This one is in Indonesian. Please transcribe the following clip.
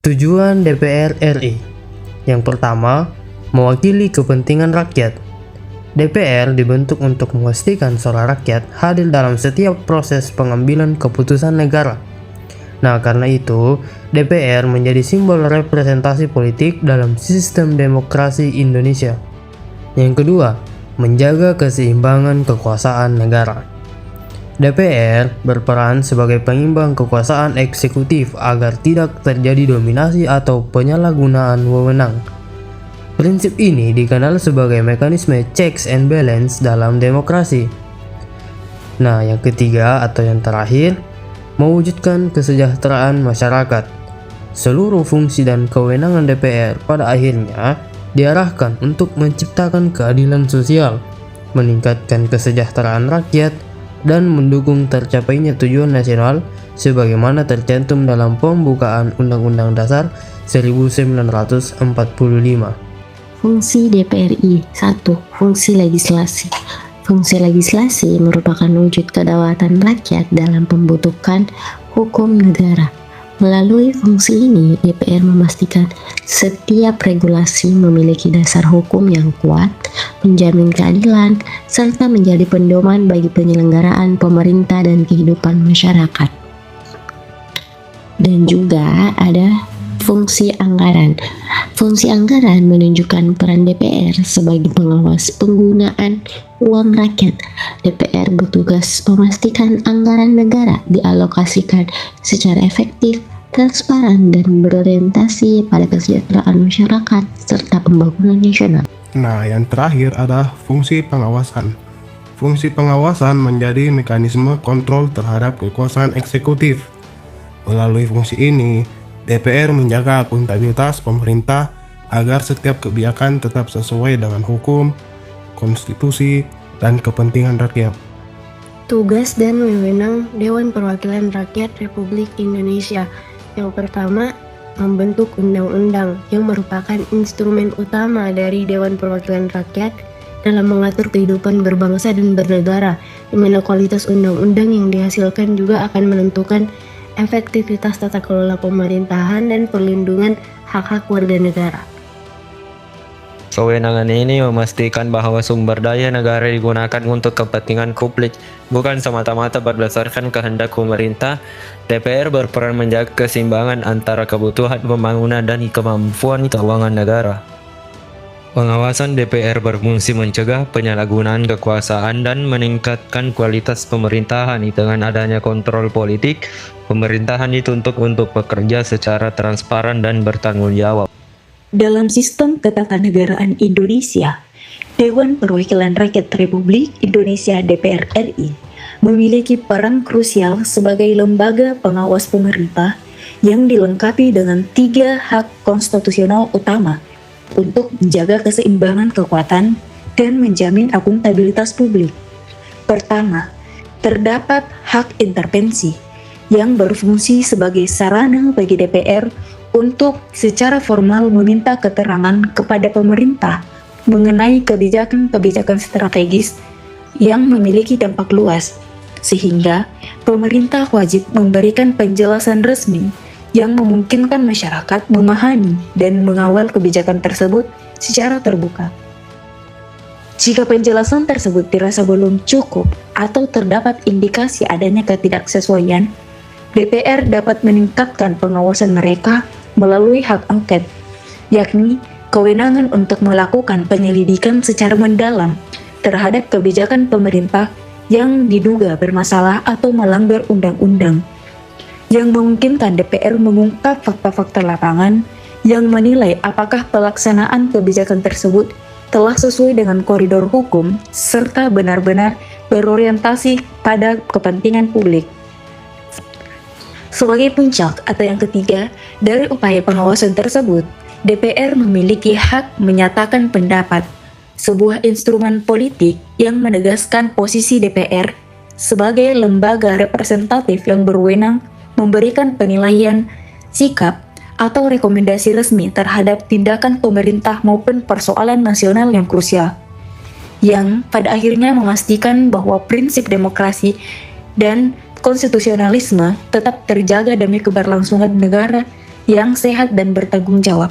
Tujuan DPR RI. Yang pertama, mewakili kepentingan rakyat. DPR dibentuk untuk memastikan suara rakyat hadir dalam setiap proses pengambilan keputusan negara. Nah, karena itu, DPR menjadi simbol representasi politik dalam sistem demokrasi Indonesia. Yang kedua, menjaga keseimbangan kekuasaan negara. DPR berperan sebagai pengimbang kekuasaan eksekutif agar tidak terjadi dominasi atau penyalahgunaan wewenang. Prinsip ini dikenal sebagai mekanisme checks and balance dalam demokrasi. Nah, yang ketiga atau yang terakhir, mewujudkan kesejahteraan masyarakat. Seluruh fungsi dan kewenangan DPR pada akhirnya diarahkan untuk menciptakan keadilan sosial, meningkatkan kesejahteraan rakyat, dan mendukung tercapainya tujuan nasional sebagaimana tercantum dalam pembukaan Undang-Undang Dasar 1945. Fungsi DPRI 1. Fungsi legislasi. Fungsi legislasi merupakan wujud kedaulatan rakyat dalam pembentukan hukum negara. Melalui fungsi ini, DPR memastikan setiap regulasi memiliki dasar hukum yang kuat, menjamin keadilan, serta menjadi pedoman bagi penyelenggaraan pemerintah dan kehidupan masyarakat. Dan juga ada fungsi anggaran. Fungsi anggaran menunjukkan peran DPR sebagai pengawas penggunaan uang rakyat. DPR bertugas memastikan anggaran negara dialokasikan secara efektif, transparan, dan berorientasi pada kesejahteraan masyarakat serta pembangunan nasional. Nah, yang terakhir adalah fungsi pengawasan. Fungsi pengawasan menjadi mekanisme kontrol terhadap kekuasaan eksekutif. Melalui fungsi ini, DPR menjaga akuntabilitas pemerintah agar setiap kebijakan tetap sesuai dengan hukum, konstitusi, dan kepentingan rakyat. Tugas dan wewenang Dewan Perwakilan Rakyat Republik Indonesia. Yang pertama, membentuk undang-undang yang merupakan instrumen utama dari Dewan Perwakilan Rakyat dalam mengatur kehidupan berbangsa dan bernegara, di mana kualitas undang-undang yang dihasilkan juga akan menentukan efektivitas tata kelola pemerintahan dan perlindungan hak-hak warga negara. Kewenangan ini memastikan bahwa sumber daya negara digunakan untuk kepentingan publik, bukan semata-mata berdasarkan kehendak pemerintah. DPR berperan menjaga keseimbangan antara kebutuhan pembangunan dan kemampuan keuangan negara. Pengawasan DPR berfungsi mencegah penyalahgunaan kekuasaan dan meningkatkan kualitas pemerintahan. Dengan adanya kontrol politik, pemerintahan dituntut untuk bekerja secara transparan dan bertanggung jawab. Dalam sistem ketatanegaraan Indonesia, Dewan Perwakilan Rakyat Republik Indonesia (DPR RI) memiliki peran krusial sebagai lembaga pengawas pemerintah yang dilengkapi dengan 3 hak konstitusional utama untuk menjaga keseimbangan kekuatan dan menjamin akuntabilitas publik. Pertama, terdapat hak intervensi yang berfungsi sebagai sarana bagi DPR untuk secara formal meminta keterangan kepada pemerintah mengenai kebijakan-kebijakan strategis yang memiliki dampak luas, sehingga pemerintah wajib memberikan penjelasan resmi yang memungkinkan masyarakat memahami dan mengawal kebijakan tersebut secara terbuka. Jika penjelasan tersebut dirasa belum cukup atau terdapat indikasi adanya ketidaksesuaian, DPR dapat meningkatkan pengawasan mereka melalui hak angket, yakni kewenangan untuk melakukan penyelidikan secara mendalam terhadap kebijakan pemerintah yang diduga bermasalah atau melanggar undang-undang, yang memungkinkan DPR mengungkap fakta-fakta lapangan yang menilai apakah pelaksanaan kebijakan tersebut telah sesuai dengan koridor hukum serta benar-benar berorientasi pada kepentingan publik. Sebagai puncak atau yang ketiga dari upaya pengawasan tersebut, DPR memiliki hak menyatakan pendapat, sebuah instrumen politik yang menegaskan posisi DPR sebagai lembaga representatif yang berwenang memberikan penilaian, sikap, atau rekomendasi resmi terhadap tindakan pemerintah maupun persoalan nasional yang krusial, yang pada akhirnya memastikan bahwa prinsip demokrasi dan konstitusionalisme tetap terjaga demi keberlangsungan negara yang sehat dan bertanggung jawab.